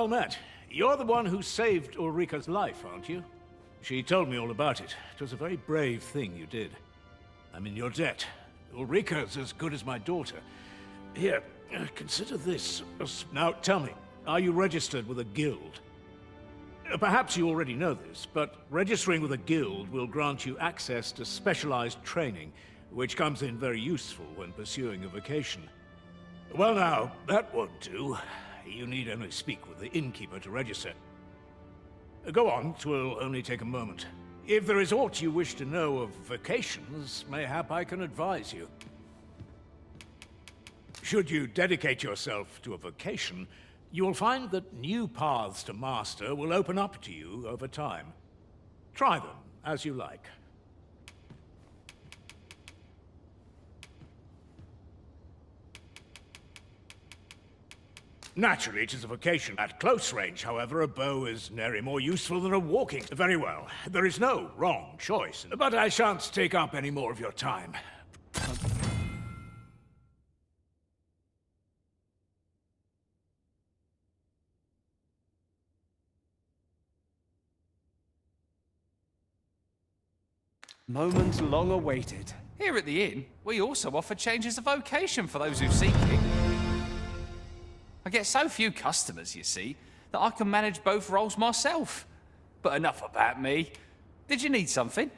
well met. You're the one who saved Ulrika's life, aren't you? She told me all about it. It was a very brave thing you did. I'm in your debt. Ulrika's as good as my daughter. Here, consider this. Now, tell me, are you registered with a guild? Perhaps you already know this, but registering with a guild will grant you access to specialized training, which comes in very useful when pursuing a vocation. Well now, that won't do. You need only speak with the innkeeper to register. Go on, 'twill only take a moment. If there is aught you wish to know of vocations, mayhap I can advise you. Should you dedicate yourself to a vocation, you will find that new paths to master will open up to you over time. Try them as you like. Naturally, it is a vocation. At close range, however, a bow is nary more useful than a walking. Very well. There is no wrong choice, but I shan't take up any more of your time. Moment long awaited. Here at the inn, we also offer changes of vocation for those who seek it. I get so few customers, you see, that I can manage both roles myself. But enough about me. Did you need something?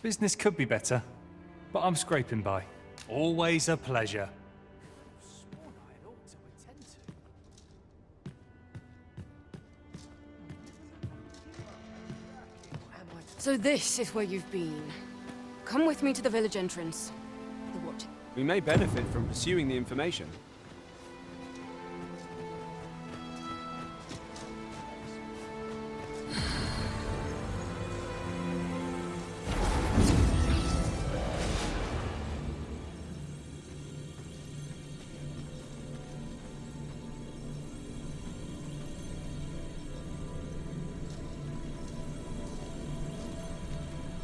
Business could be better, but I'm scraping by. Always a pleasure. So this is where you've been. Come with me to the village entrance. The what? We may benefit from pursuing the information.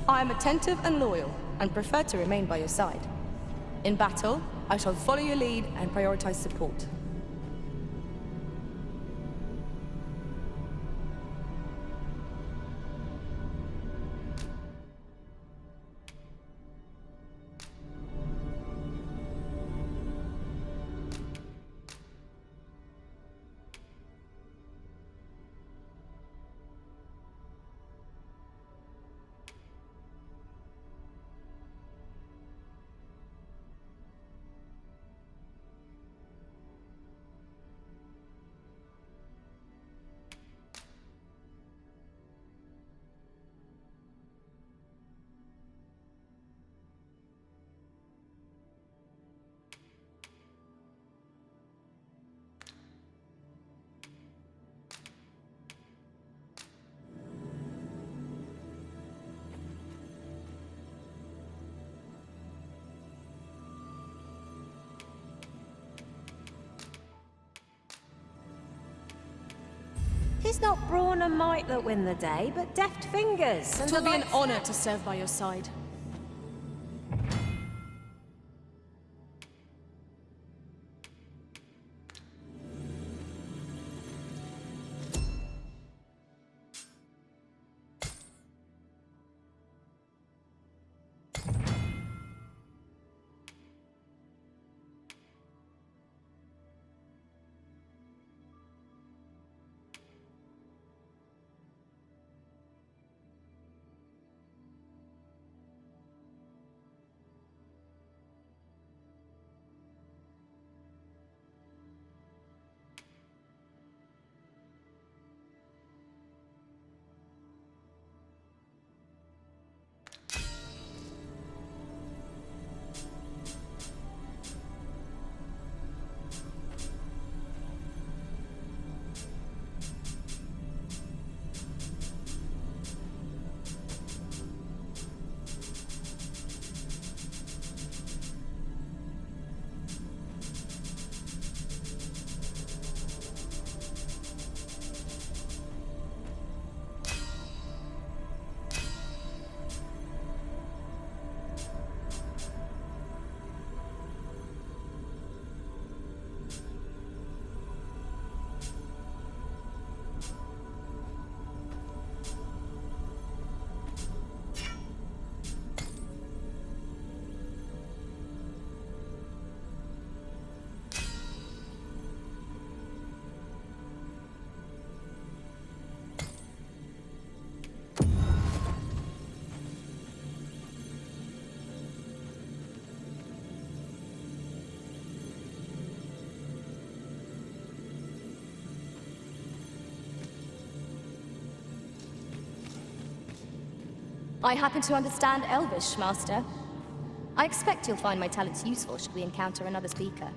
I am attentive and loyal, and prefer to remain by your side. In battle, I shall follow your lead and prioritize support. It's not brawn and might that win the day, but deft fingers. It will be an honor to serve by your side. I happen to understand Elvish, Master. I expect you'll find my talents useful should we encounter another speaker.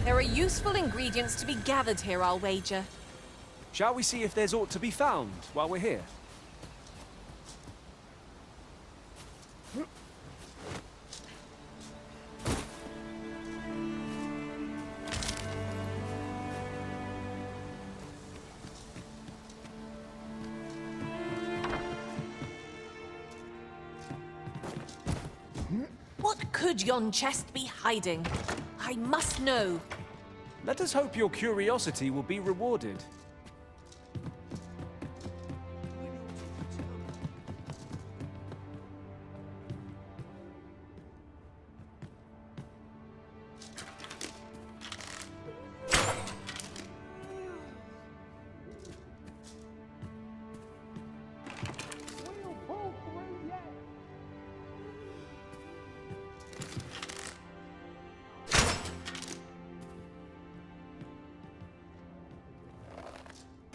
There are useful ingredients to be gathered here, I'll wager. Shall we see if there's aught to be found while we're here? What could yon chest be hiding? I must know. Let us hope your curiosity will be rewarded.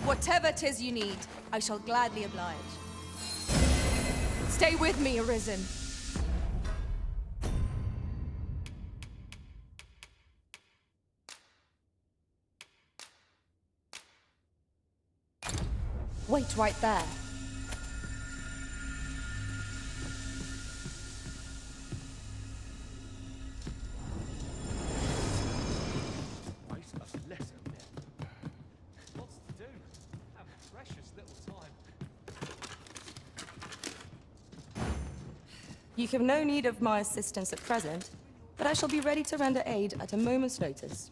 Whatever 'tis you need, I shall gladly oblige. Stay with me, Arisen. Wait right there. You have no need of my assistance at present, but I shall be ready to render aid at a moment's notice.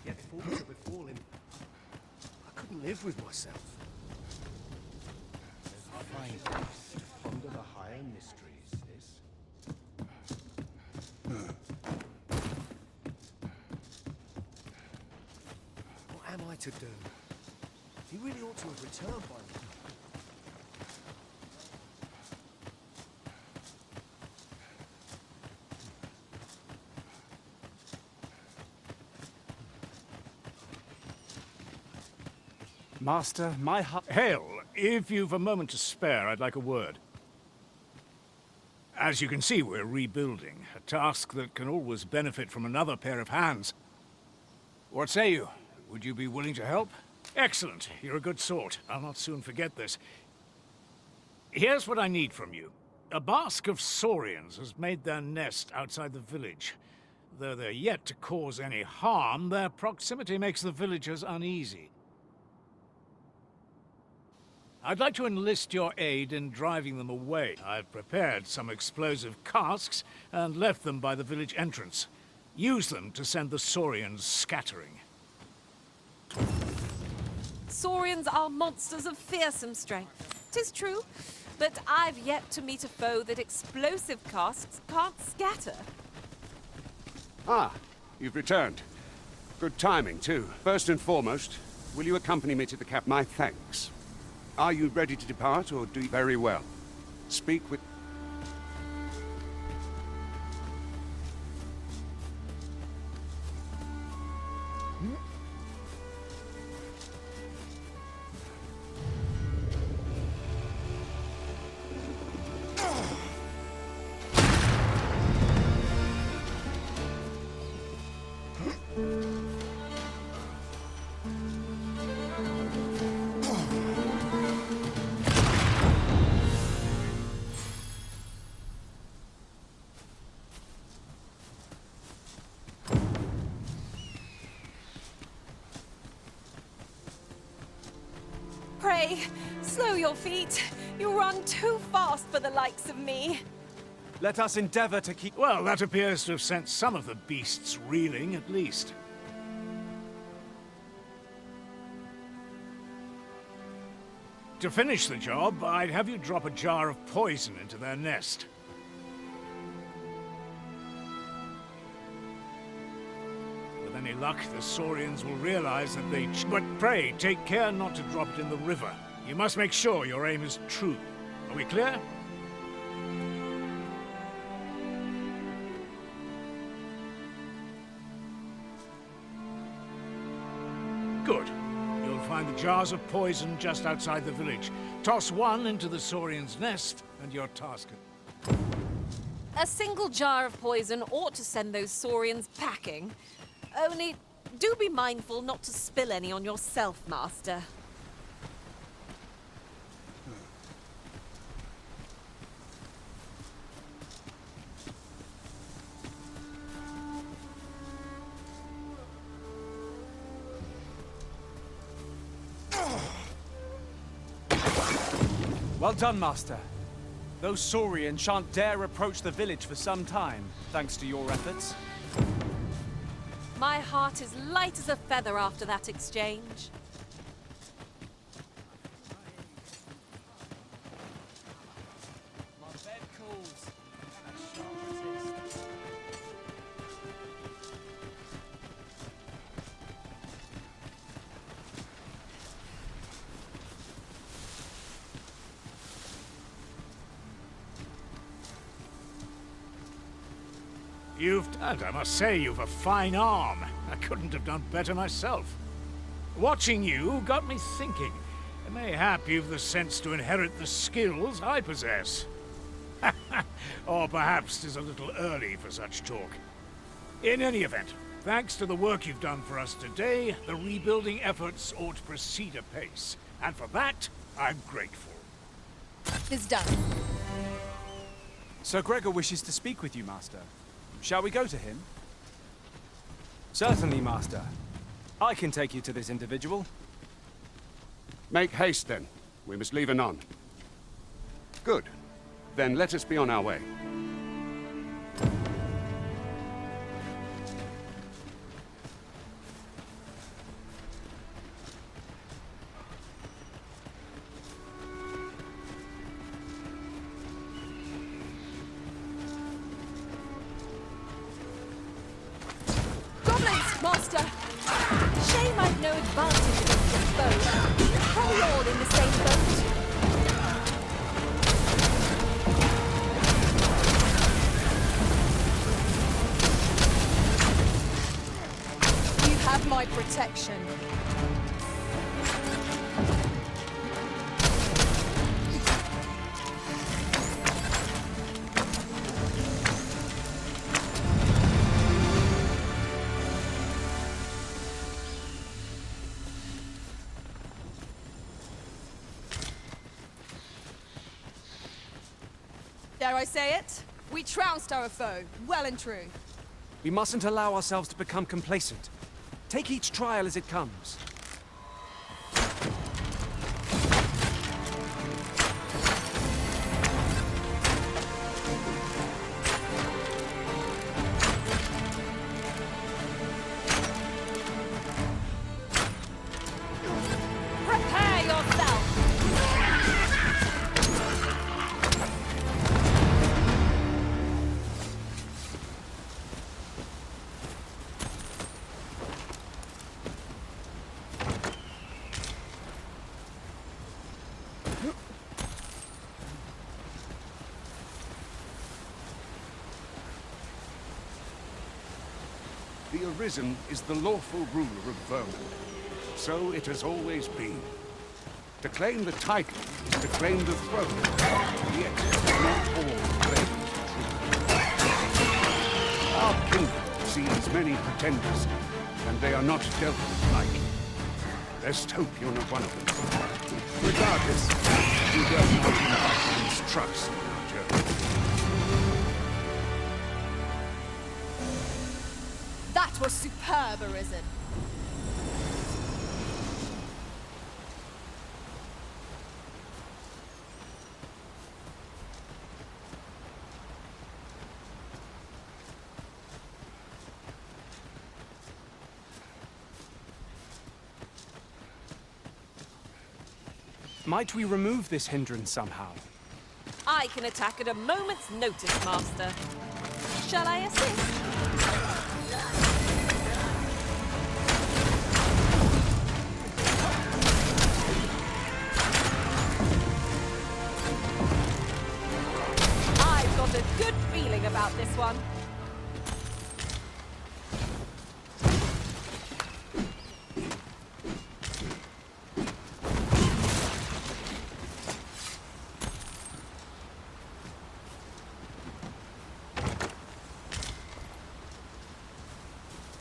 Yet falls to befall him. I couldn't live with myself. Find peace to ponder the higher mysteries, this. What am I to do? He really ought to have returned by now. Master, my heart... Hail, if you've a moment to spare, I'd like a word. As you can see, we're rebuilding, a task that can always benefit from another pair of hands. What say you? Would you be willing to help? Excellent, you're a good sort. I'll not soon forget this. Here's what I need from you. A bask of saurians has made their nest outside the village. Though they're yet to cause any harm, their proximity makes the villagers uneasy. I'd like to enlist your aid in driving them away. I've prepared some explosive casks and left them by the village entrance. Use them to send the saurians scattering. Saurians are monsters of fearsome strength. 'Tis true, but I've yet to meet a foe that explosive casks can't scatter. Ah, you've returned. Good timing, too. First and foremost, will you accompany me to the cap? My thanks. Are you ready to depart, or do you... Very well. Speak with... Pray, slow your feet. You run too fast for the likes of me. Let us endeavor to keep... Well, that appears to have sent some of the beasts reeling, at least. To finish the job, I'd have you drop a jar of poison into their nest. With any luck, the Saurians will realize that they... But pray, take care not to drop it in the river. You must make sure your aim is true. Are we clear? Good. You'll find the jars of poison just outside the village. Toss one into the Saurian's nest, and your task... A single jar of poison ought to send those Saurians packing. Only, do be mindful not to spill any on yourself, Master. Well done, Master. Those Saurians shan't dare approach the village for some time, thanks to your efforts. My heart is light as a feather after that exchange. My bed calls. I must say, you've a fine arm. I couldn't have done better myself. Watching you got me thinking. Mayhap you've the sense to inherit the skills I possess. Or perhaps 'tis a little early for such talk. In any event, thanks to the work you've done for us today, the rebuilding efforts ought to proceed apace. And for that, I'm grateful. It's done. Sir Gregor wishes to speak with you, Master. Shall we go to him? Certainly, Master. I can take you to this individual. Make haste, then. We must leave anon. Good. Then let us be on our way. Master! Shame I've no advantage against your foe. Are we all in the same boat? You have my protection. Dare I say it? We trounced our foe, well and true. We mustn't allow ourselves to become complacent. Take each trial as it comes. Prepare yourself! The Arisen is the lawful ruler of Vermont. So it has always been. To claim the title is to claim the throne. Yet, not all claim true. Our kingdom sees many pretenders, and they are not dealt with lightly. Best hope you're not one of them. Regardless, you will not embark mistrust in our journey. That was superb, Arisen. Might we remove this hindrance somehow? I can attack at a moment's notice, Master. Shall I assist? I've got a good feeling about this one.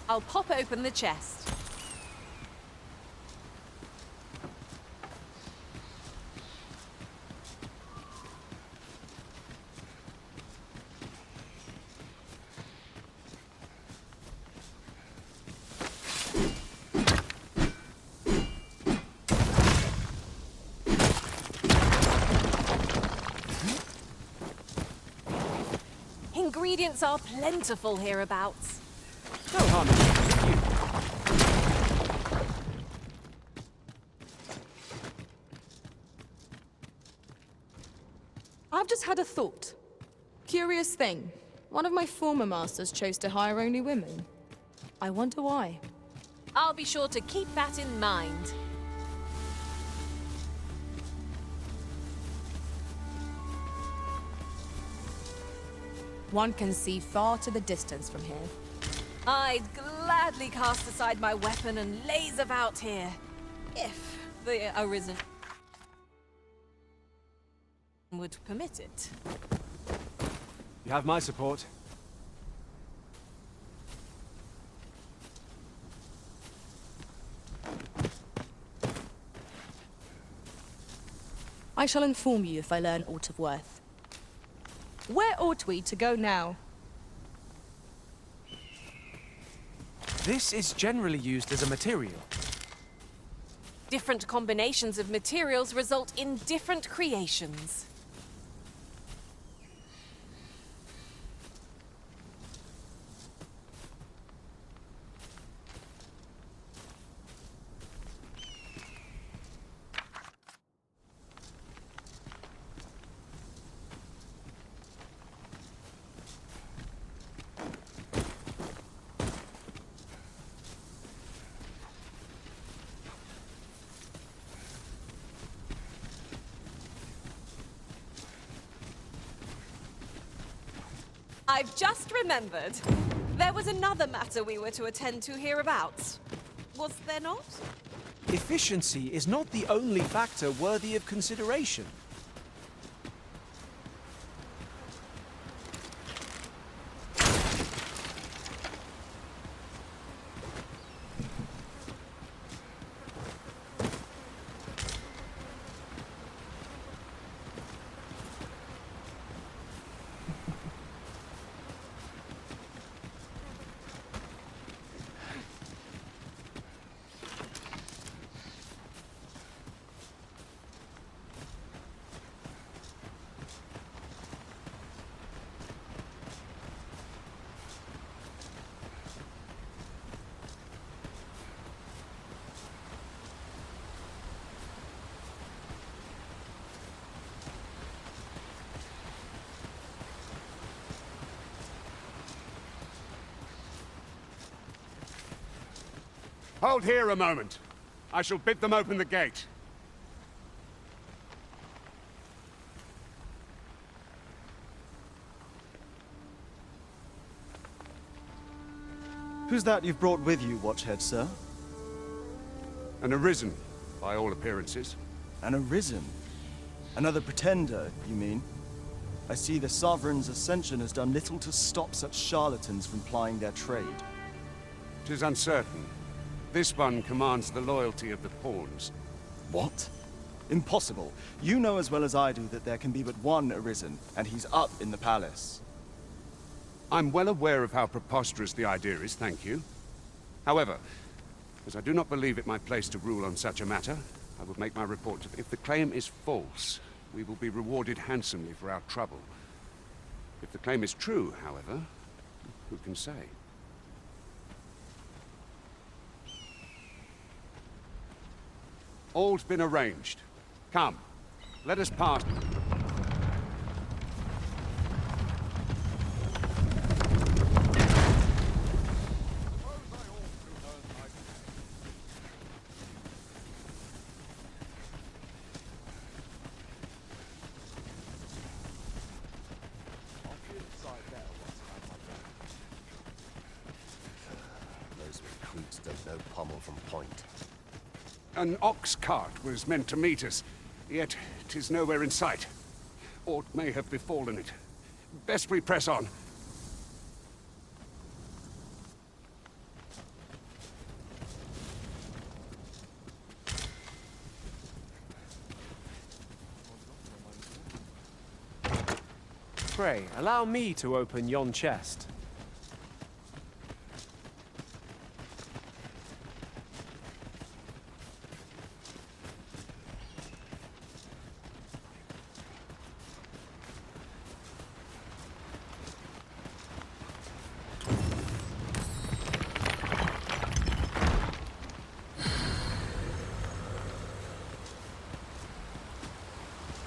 I'll pop open the chest. Ingredients are plentiful hereabouts. No harm in checking you. I've just had a thought. Curious thing. One of my former masters chose to hire only women. I wonder why. I'll be sure to keep that in mind. One can see far to the distance from here. I'd gladly cast aside my weapon and laze about here, if the Arisen would permit it. You have my support. I shall inform you if I learn aught of worth. Where ought we to go now? This is generally used as a material. Different combinations of materials result in different creations. I've just remembered. There was another matter we were to attend to hereabouts. Was there not? Efficiency is not the only factor worthy of consideration. Hold here a moment. I shall bid them open the gate. Who's that you've brought with you, Watchhead, sir? An Arisen, by all appearances. An Arisen? Another pretender, you mean? I see the Sovereign's ascension has done little to stop such charlatans from plying their trade. 'Tis uncertain. This one commands the loyalty of the pawns. What? Impossible. You know as well as I do that there can be but one Arisen, and he's up in the palace. I'm well aware of how preposterous the idea is, thank you. However, as I do not believe it my place to rule on such a matter, I will make my report. If the claim is false, we will be rewarded handsomely for our trouble. If the claim is true, however, who can say? All's been arranged. Come, let us pass. Those recruits don't know pommel from point. An ox cart was meant to meet us, yet 'tis nowhere in sight. Aught may have befallen it. Best we press on. Pray, allow me to open yon chest.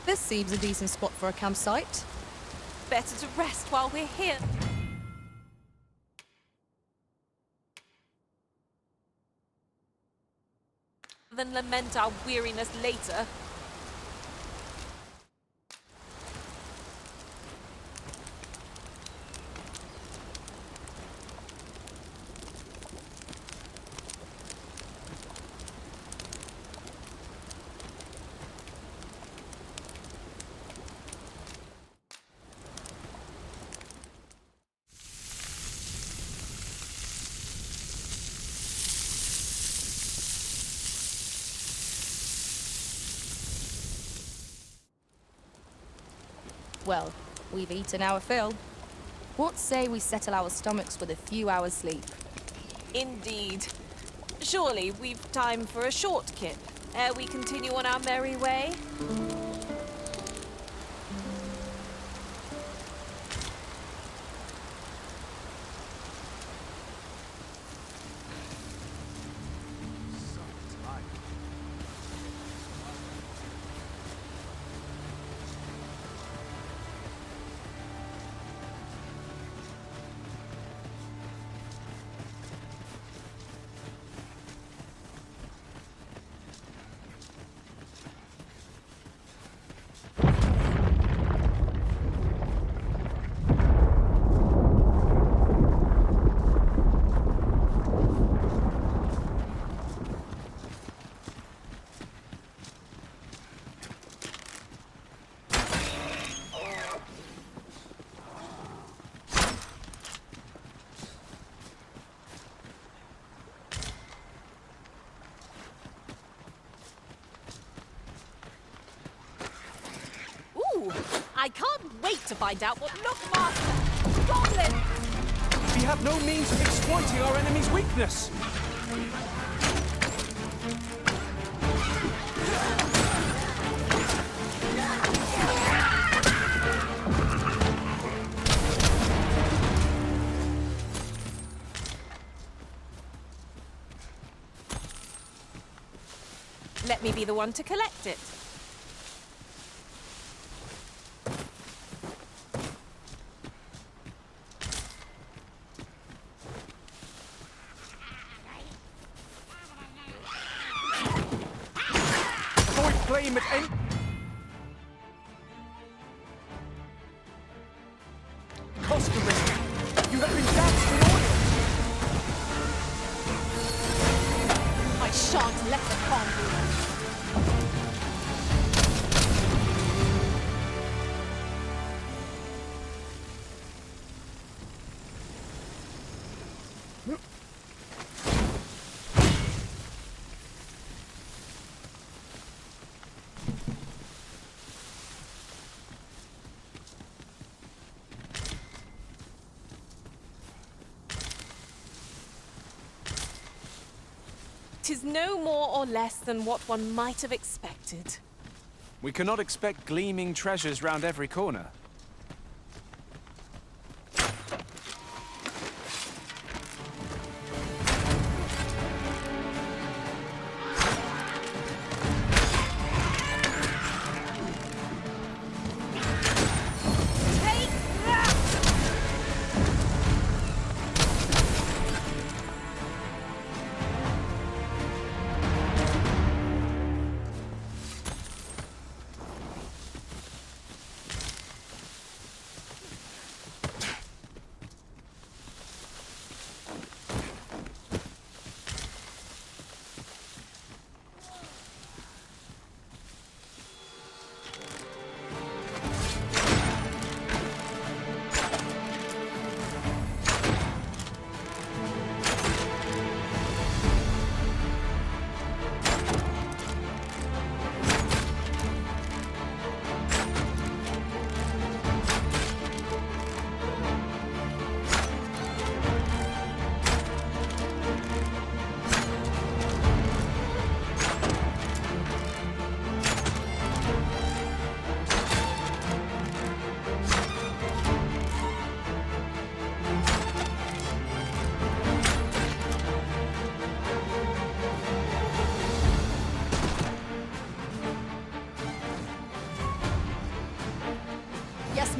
This seems a decent spot for a campsite. Better to rest while we're here. Than lament our weariness later. Well, we've eaten our fill. What say we settle our stomachs with a few hours sleep? Indeed. Surely we've time for a short kip, ere we continue on our merry way. I can't wait to find out what Lookmaster, Goblin. We have no means of exploiting our enemy's weakness. Let me be the one to collect it. Flame at any... Costa-risk, you have been danced in order. I shan't let the palm move. Tis no more or less than what one might have expected. We cannot expect gleaming treasures round every corner.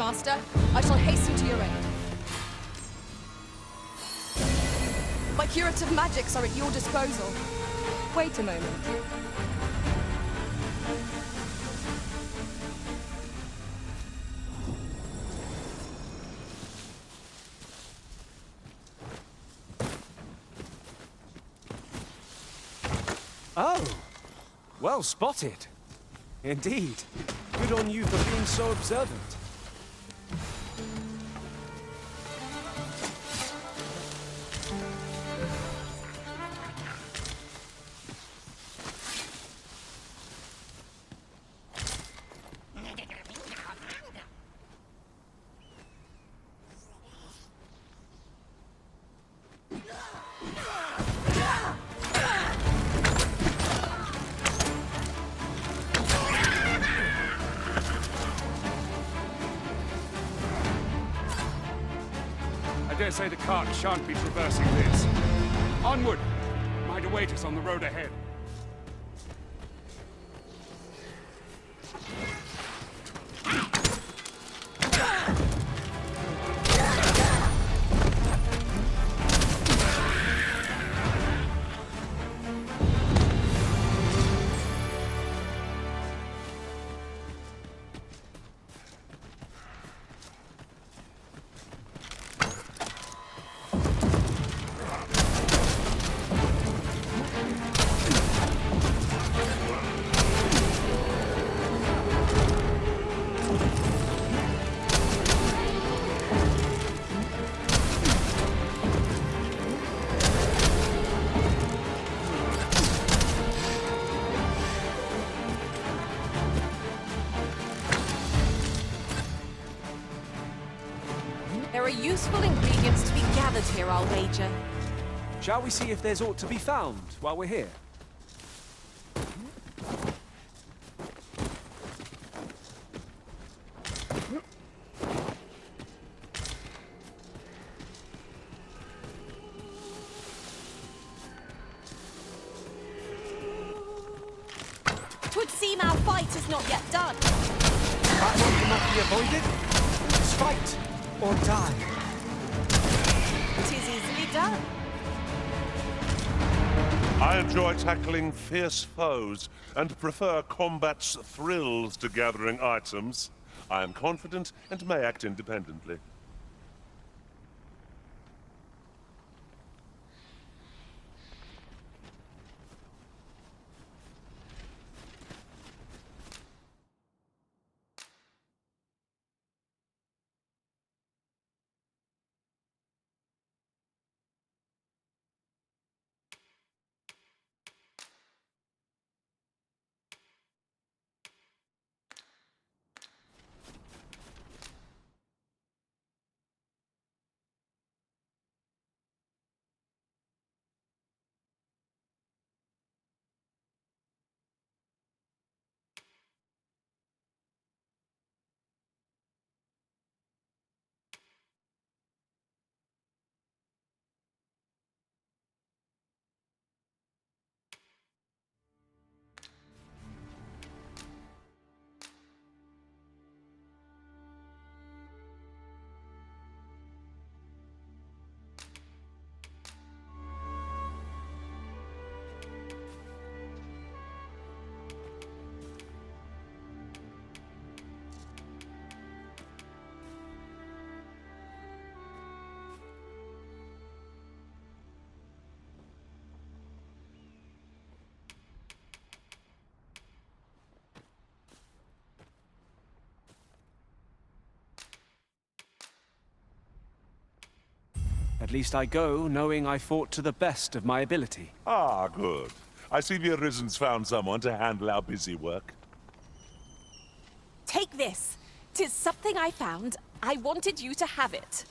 Master. I shall hasten to your aid. My curative magics are at your disposal. Wait a moment. Oh, well spotted. Indeed. Good on you for being so observant. I dare say the cart shan't be traversing this. Onward! Might await us on the road ahead. There are useful ingredients to be gathered here, I'll wager. Shall we see if there's aught to be found while we're here? Twould seem our fight is not yet done. That one cannot be avoided. It's fight or die. 'Tis easily done. I enjoy tackling fierce foes and prefer combat's thrills to gathering items. I am confident and may act independently. At least I go knowing I fought to the best of my ability. Ah, good. I see the Arisen's found someone to handle our busy work. Take this. 'Tis something I found. I wanted you to have it.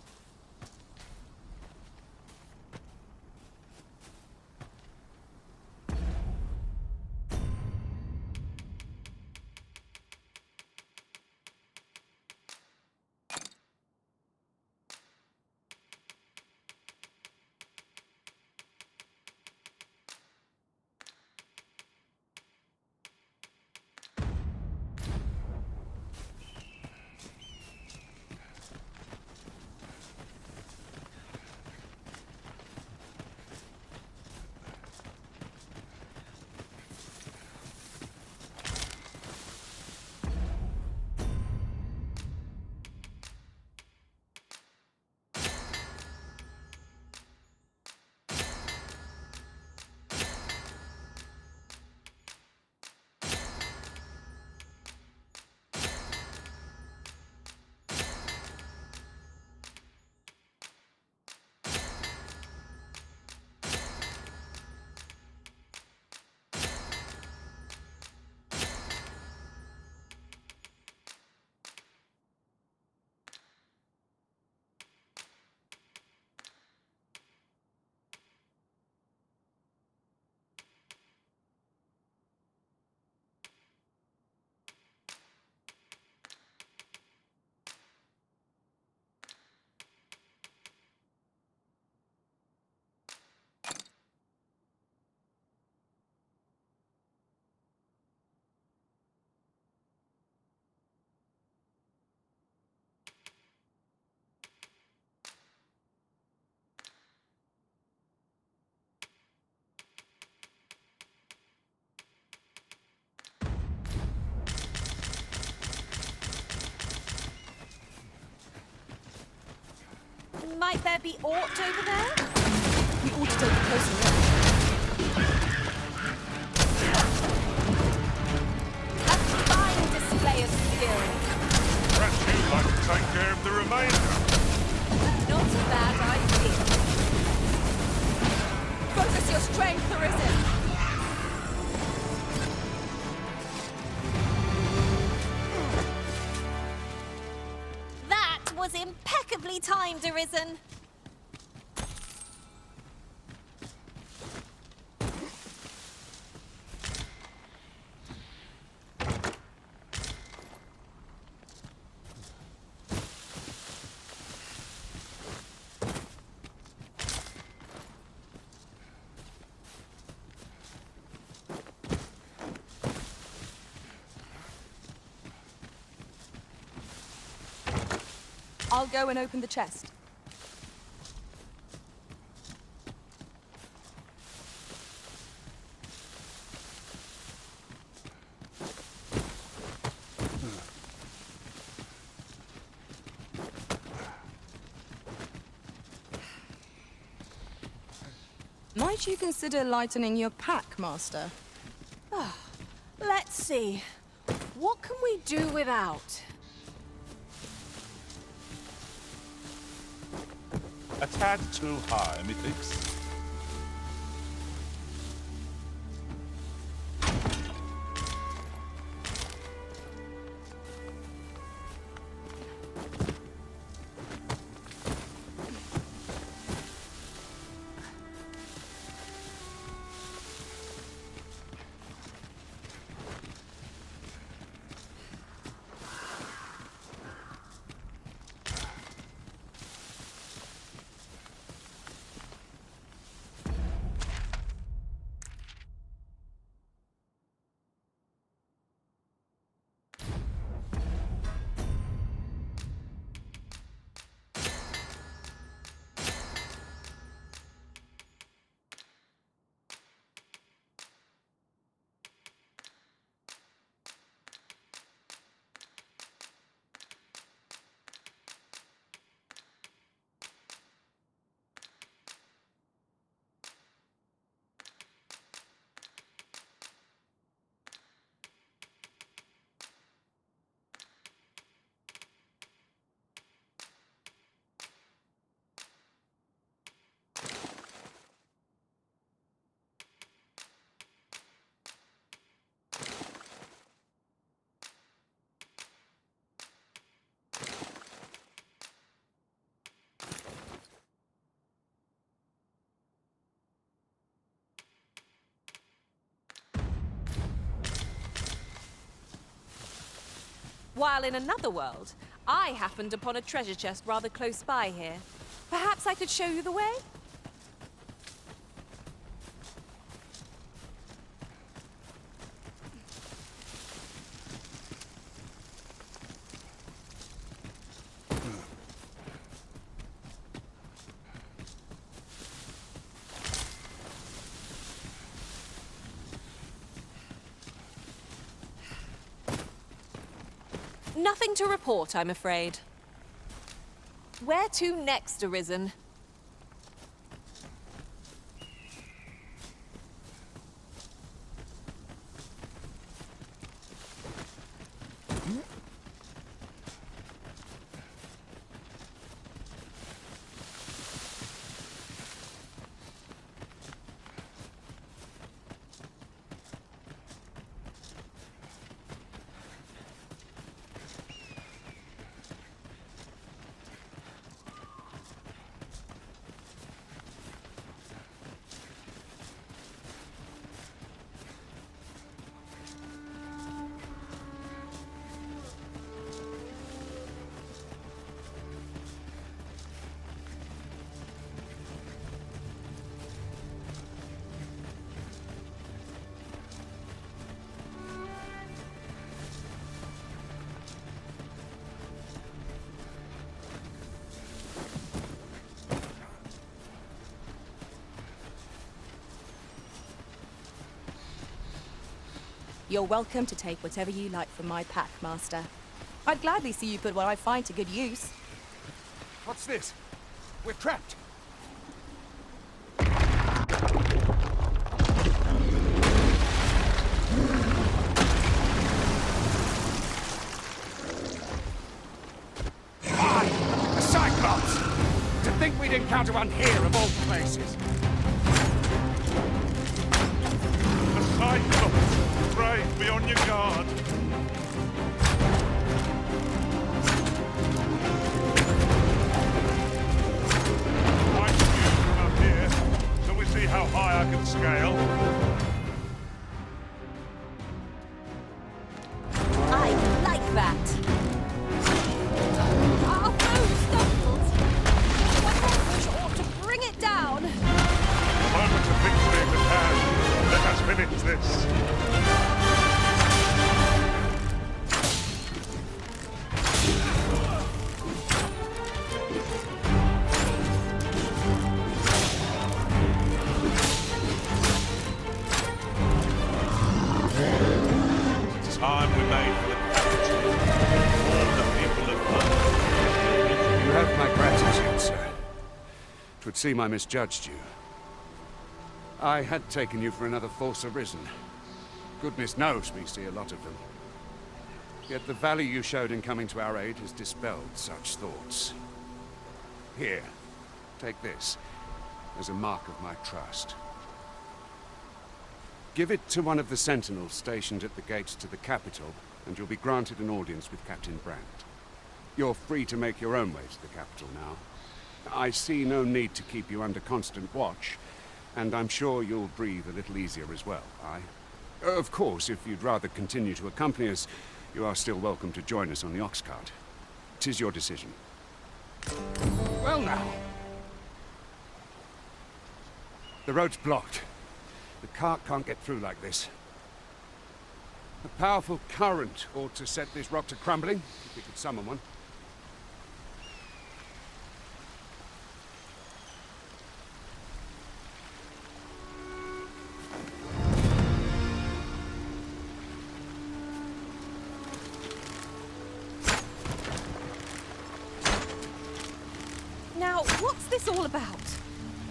Might there be aught over there? We ought to take a closer look. A fine display of skill. Perhaps you'd like to take care of the remainder. Not a bad idea. Focus your strength, Arisen! That was impeccably timed, Arisen. I'll go and open the chest. Might you consider lightening your pack, Master? Let's see. What can we do without? A tad too high, methinks. While in another world, I happened upon a treasure chest rather close by here. Perhaps I could show you the way? Nothing to report, I'm afraid. Where to next, Arisen? You're welcome to take whatever you like from my pack, Master. I'd gladly see you put what I find to good use. What's this? We're trapped! A Cyclops! To think we'd encounter one here of all places! A Cyclops! Brave, be on your guard! Quite cute up here. Shall we see how high I can scale? I like that. Our foe stumbles. One more push ought to bring it down. A moment of victory in the hand. Let us finish this. It's time we made for the capital. All the people of London. You have my gratitude, sir. 'Twould seem I misjudged you. I had taken you for another Force Arisen. Goodness knows we see a lot of them. Yet the value you showed in coming to our aid has dispelled such thoughts. Here, take this as a mark of my trust. Give it to one of the sentinels stationed at the gates to the capital, and you'll be granted an audience with Captain Brandt. You're free to make your own way to the capital now. I see no need to keep you under constant watch, and I'm sure you'll breathe a little easier as well, aye? Of course, if you'd rather continue to accompany us, you are still welcome to join us on the ox cart. 'Tis your decision. Well now. The road's blocked. The cart can't get through like this. A powerful current ought to set this rock to crumbling, if we could summon one. Now, what's this all about?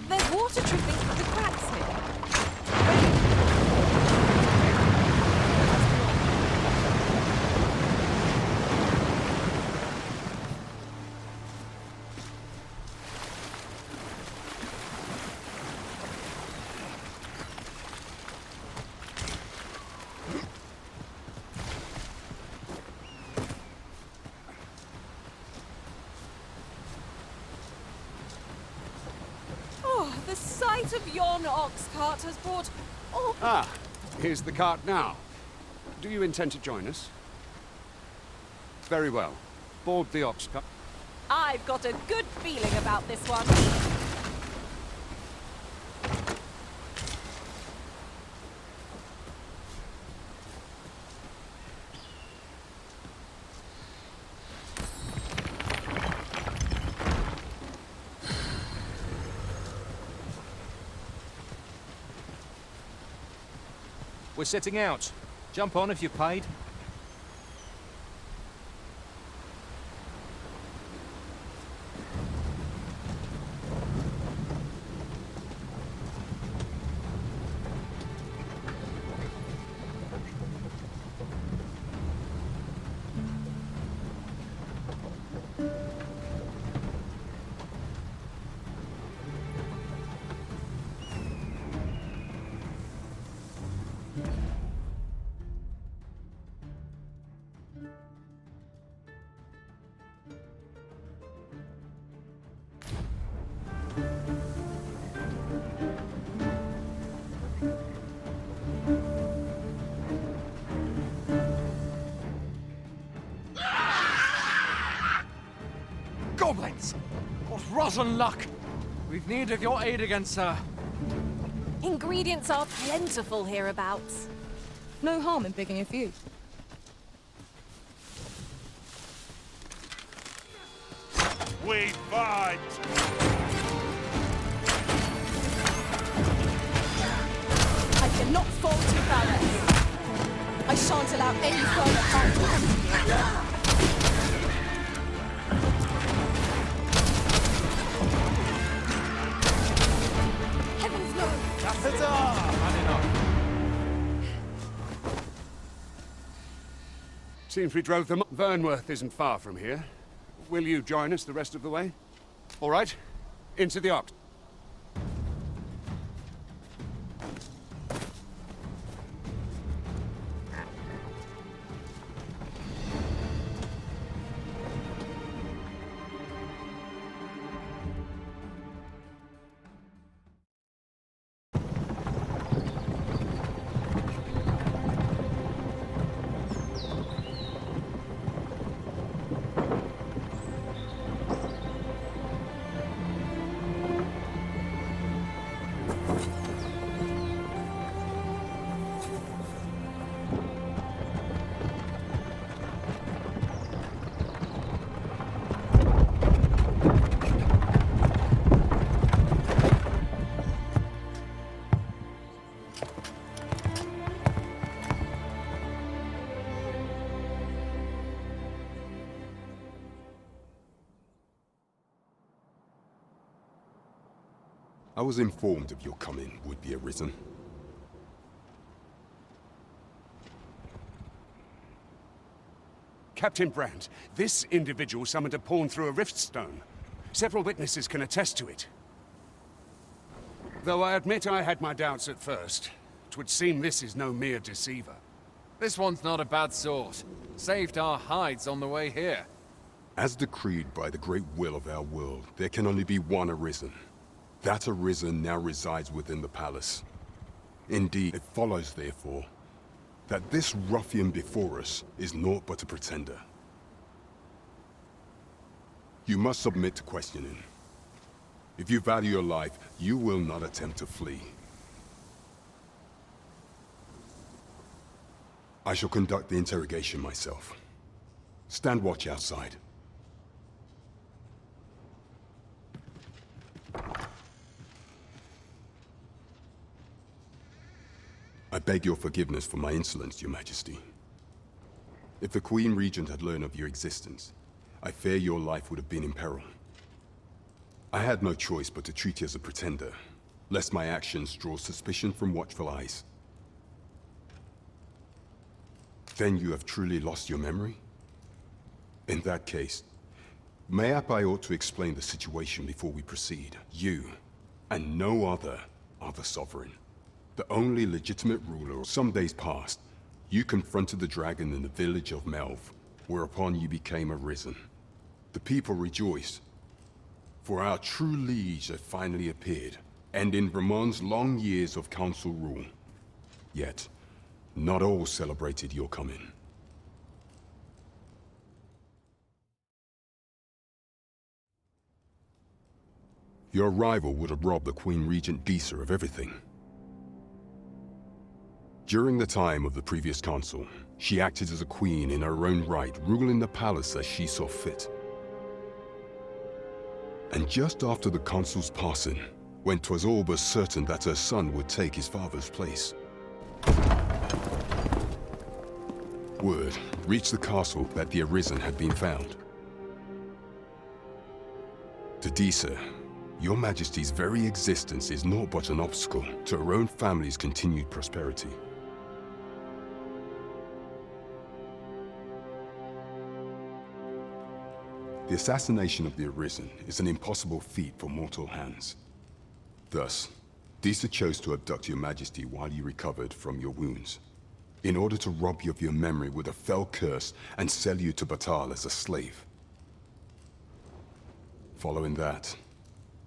There's water dripping through the cracks here. The sight of yon ox cart has brought all... Ah, here's the cart now. Do you intend to join us? Very well. Board the ox cart. I've got a good feeling about this one. We're setting out. Jump on if you've paid. Goblins! What rotten luck! We've need of your aid again, sir. Ingredients are plentiful hereabouts. No harm in picking a few. We fight! I cannot fall to balance. I shan't allow any further harm to come to you. Seems we drove them. Vernworth isn't far from here. Will you join us the rest of the way? All right. Into the Ox. I was informed of your coming, would-be Arisen. Captain Brandt, this individual summoned a pawn through a rift stone. Several witnesses can attest to it. Though I admit I had my doubts at first, it would seem this is no mere deceiver. This one's not a bad sort. Saved our hides on the way here. As decreed by the great will of our world, there can only be one Arisen. That Arisen now resides within the palace. Indeed, it follows, therefore, that this ruffian before us is naught but a pretender. You must submit to questioning. If you value your life, you will not attempt to flee. I shall conduct the interrogation myself. Stand watch outside. I beg your forgiveness for my insolence, Your Majesty. If the Queen Regent had learned of your existence, I fear your life would have been in peril. I had no choice but to treat you as a pretender, lest my actions draw suspicion from watchful eyes. Then you have truly lost your memory? In that case, mayhap I ought to explain the situation before we proceed. You, and no other, are the Sovereign. The only legitimate ruler. Some days past, you confronted the dragon in the village of Melv, whereupon you became Arisen. The people rejoiced, for our true liege had finally appeared, ending Vermon's long years of council rule. Yet, not all celebrated your coming. Your arrival would have robbed the Queen Regent Disa of everything. During the time of the previous council, she acted as a queen in her own right, ruling the palace as she saw fit. And just after the council's passing, when 'twas all but certain that her son would take his father's place, word reached the castle that the Arisen had been found. To Disa, Your Majesty's very existence is naught but an obstacle to her own family's continued prosperity. The assassination of the Arisen is an impossible feat for mortal hands. Thus, Disa chose to abduct Your Majesty while you recovered from your wounds, in order to rob you of your memory with a fell curse and sell you to Batal as a slave. Following that,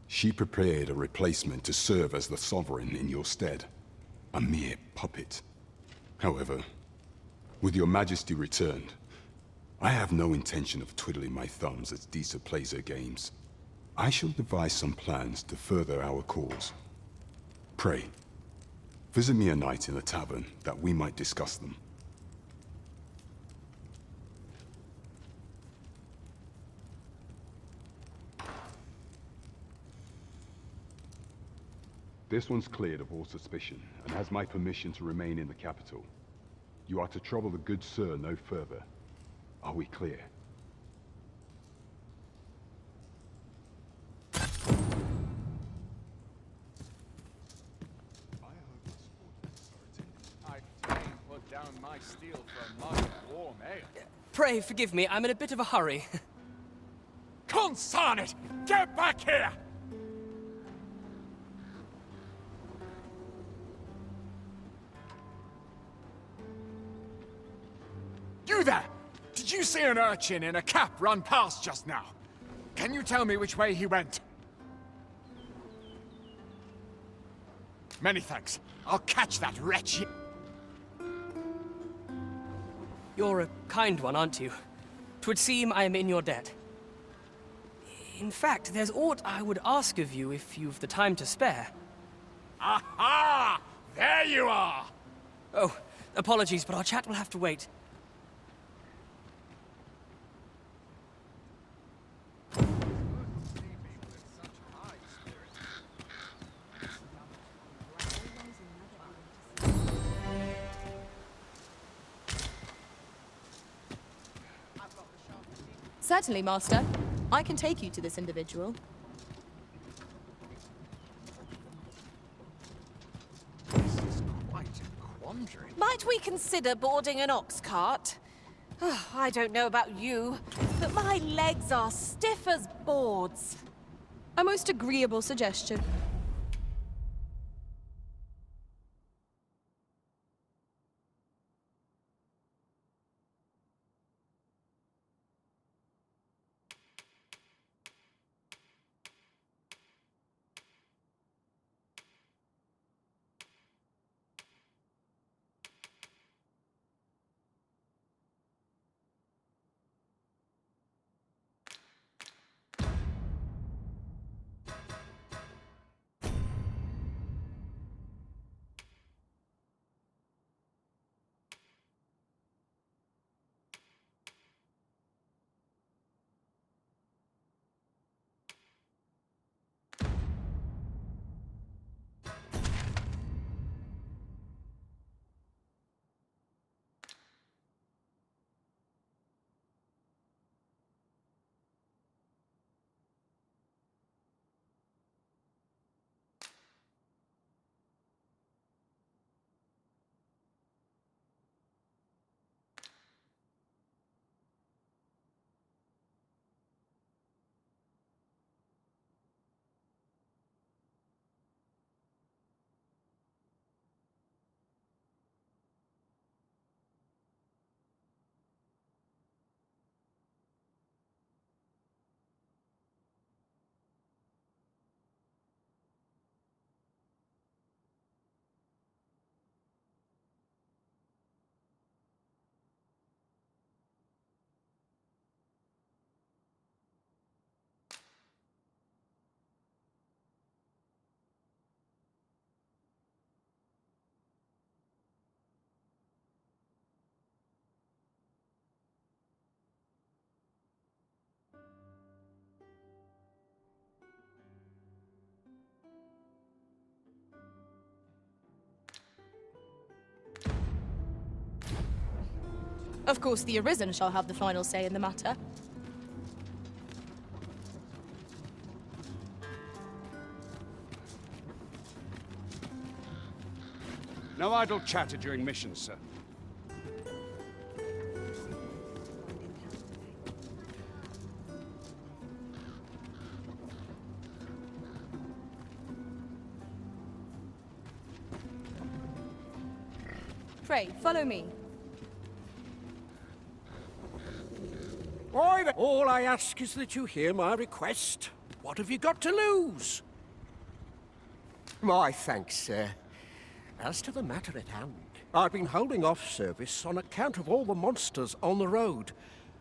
she prepared a replacement to serve as the Sovereign in your stead, a mere puppet. However, with Your Majesty returned, I have no intention of twiddling my thumbs as Disa plays her games. I shall devise some plans to further our cause. Pray, visit me a night in a tavern that we might discuss them. This one's cleared of all suspicion and has my permission to remain in the capital. You are to trouble the good sir no further. Are we clear? I put down my I steal for a mug of warm ale? Pray forgive me, I'm in a bit of a hurry. Consign it! Get back here! You there! Did you see an urchin in a cap run past just now? Can you tell me which way he went? Many thanks. I'll catch that wretch. You're a kind one, aren't you? 'Twould seem I am in your debt. In fact, there's aught I would ask of you if you've the time to spare. Aha! There you are! Oh, apologies, but our chat will have to wait. Certainly, Master. I can take you to this individual. This is quite a quandary. Might we consider boarding an ox cart? Oh, I don't know about you, but my legs are stiff as boards. A most agreeable suggestion. Of course, the Arisen shall have the final say in the matter. No idle chatter during missions, sir. Pray, follow me. All I ask is that you hear my request. What have you got to lose? My thanks, sir. As to the matter at hand, I've been holding off service on account of all the monsters on the road.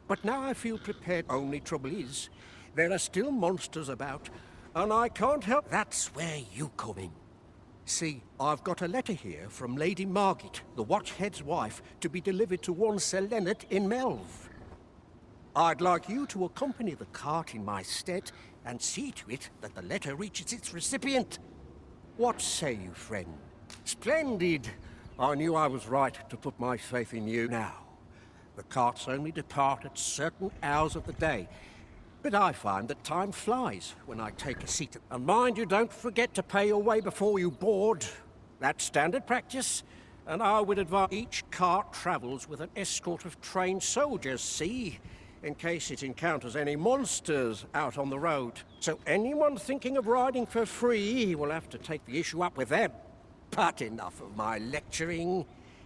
But now I feel prepared. Only trouble is, there are still monsters about, and I can't help. That's where you come in. See, I've got a letter here from Lady Margit, the Watchhead's wife, to be delivered to one Sir Leonard in Melve. I'd like you to accompany the cart in my stead and see to it that the letter reaches its recipient. What say you, friend? Splendid! I knew I was right to put my faith in you. Now, the carts only depart at certain hours of the day, but I find that time flies when I take a seat. And mind you don't forget to pay your way before you board. That's standard practice. And I would advise each cart travels with an escort of trained soldiers, see? In case it encounters any monsters out on the road. So anyone thinking of riding for free will have to take the issue up with them. But enough of my lecturing.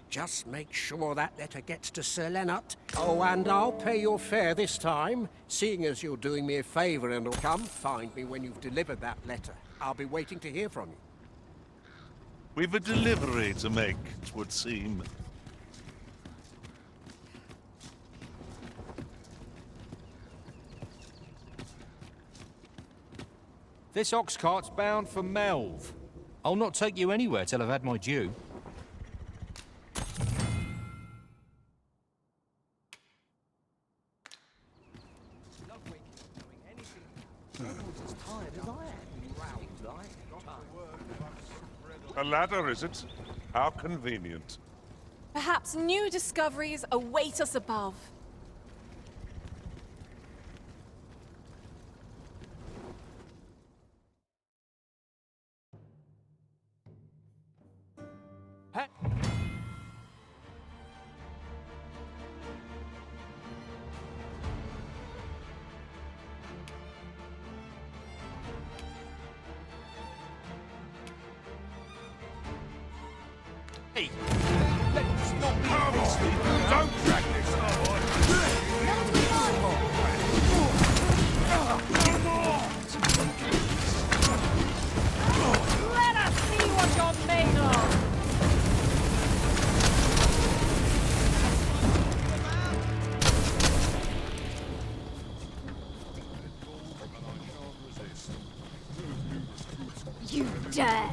Just make sure that letter gets to Sir Leonard. Oh, and I'll pay your fare this time, seeing as you're doing me a favour, and will come find me when you've delivered that letter. I'll be waiting to hear from you. We've a delivery to make, it would seem. This ox cart's bound for Melve. I'll not take you anywhere till I've had my due. A ladder, is it? How convenient. Perhaps new discoveries await us above. Hey, let's not be hasty. Don't drag this on. Let us see what you're made of! You dare!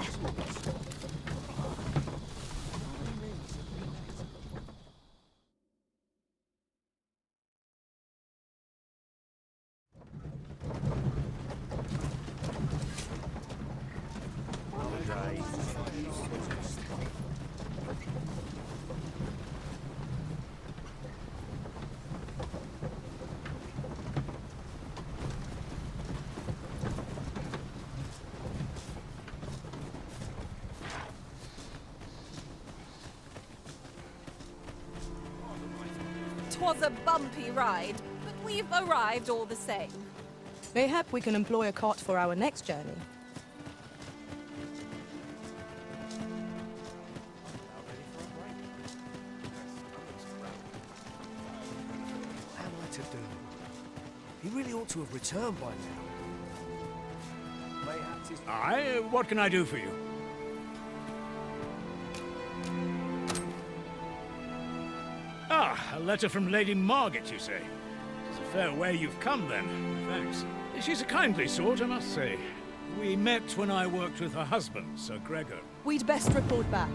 Twas a bumpy ride, but we've arrived all the same. Mayhap we can employ a cart for our next journey. What am I to do? He really ought to have returned by now. Mayhaps his... Aye, what can I do for you? Ah, a letter from Lady Margaret, you say? It's a fair way you've come, then. Thanks. She's a kindly sort, I must say. We met when I worked with her husband, Sir Gregor. We'd best report back.